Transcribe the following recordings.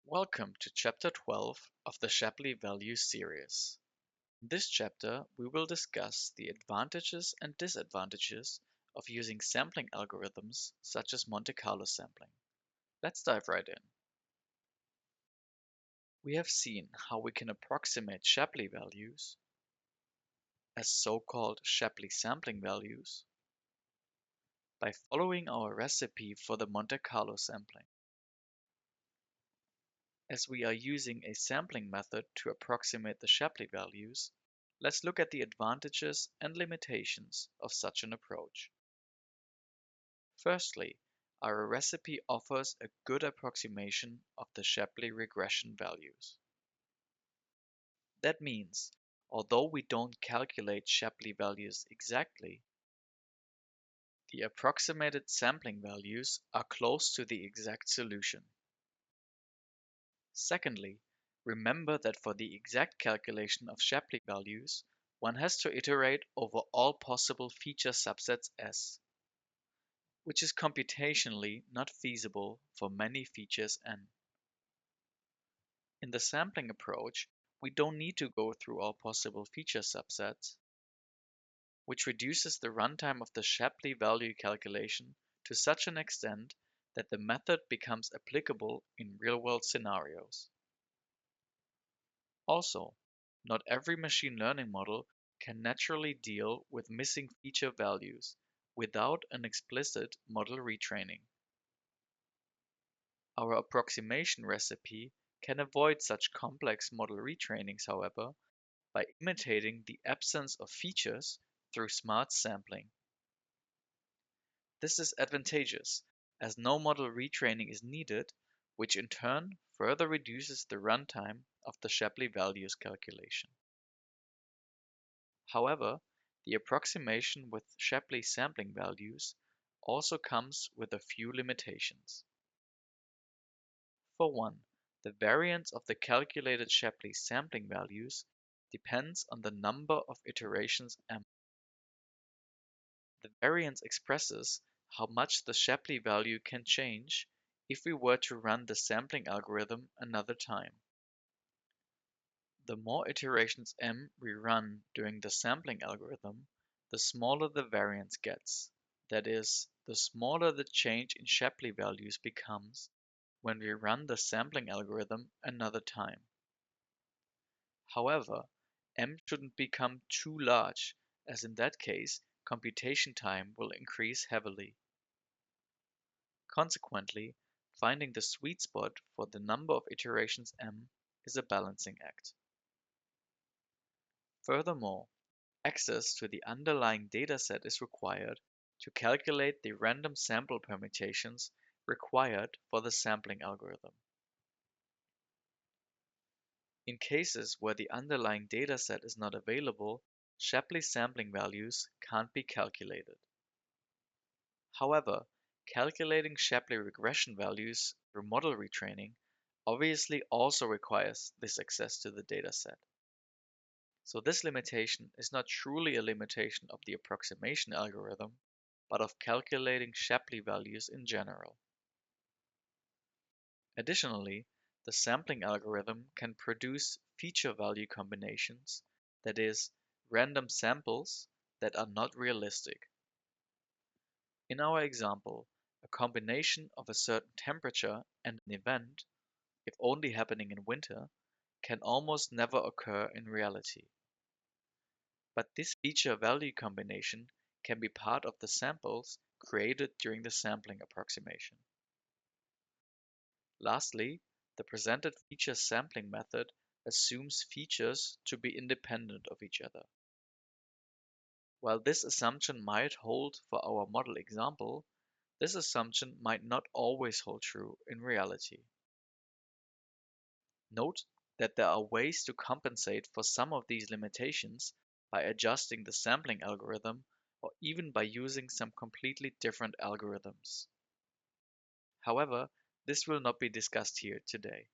Welcome to Chapter 12 of the Shapley Values series. In this chapter, we will discuss the advantages and disadvantages of using sampling algorithms such as Monte Carlo sampling. Let's dive right in. We have seen how we can approximate Shapley values as so-called Shapley sampling values by following our recipe for the Monte Carlo sampling. As we are using a sampling method to approximate the Shapley values, let's look at the advantages and limitations of such an approach. Firstly, our recipe offers a good approximation of the Shapley regression values. That means, although we don't calculate Shapley values exactly, the approximated sampling values are close to the exact solution. Secondly, remember that for the exact calculation of Shapley values, one has to iterate over all possible feature subsets S, which is computationally not feasible for many features N. In the sampling approach, we don't need to go through all possible feature subsets, which reduces the runtime of the Shapley value calculation to such an extent that the method becomes applicable in real-world scenarios. Also, not every machine learning model can naturally deal with missing feature values without an explicit model retraining. Our approximation recipe can avoid such complex model retrainings, however, by imitating the absence of features through smart sampling. This is advantageous, as no model retraining is needed, which in turn further reduces the runtime of the Shapley values calculation. However, the approximation with Shapley sampling values also comes with a few limitations. For one, the variance of the calculated Shapley sampling values depends on the number of iterations m. The variance expresses how much the Shapley value can change if we were to run the sampling algorithm another time. The more iterations m we run during the sampling algorithm, the smaller the variance gets. That is, the smaller the change in Shapley values becomes when we run the sampling algorithm another time. However, m shouldn't become too large, as in that case, computation time will increase heavily. Consequently, finding the sweet spot for the number of iterations m is a balancing act. Furthermore, access to the underlying dataset is required to calculate the random sample permutations required for the sampling algorithm. In cases where the underlying dataset is not available, Shapley sampling values can't be calculated. However, calculating Shapley regression values through model retraining obviously also requires this access to the dataset. So this limitation is not truly a limitation of the approximation algorithm, but of calculating Shapley values in general. Additionally, the sampling algorithm can produce feature value combinations, that is, random samples that are not realistic. In our example, a combination of a certain temperature and an event, if only happening in winter, can almost never occur in reality. But this feature value combination can be part of the samples created during the sampling approximation. Lastly, the presented feature sampling method assumes features to be independent of each other. While this assumption might hold for our model example, this assumption might not always hold true in reality. Note that there are ways to compensate for some of these limitations by adjusting the sampling algorithm or even by using some completely different algorithms. However, this will not be discussed here today.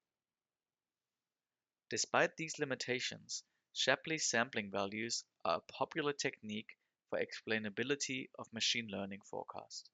Despite these limitations, Shapley sampling values are a popular technique for explainability of machine learning forecast.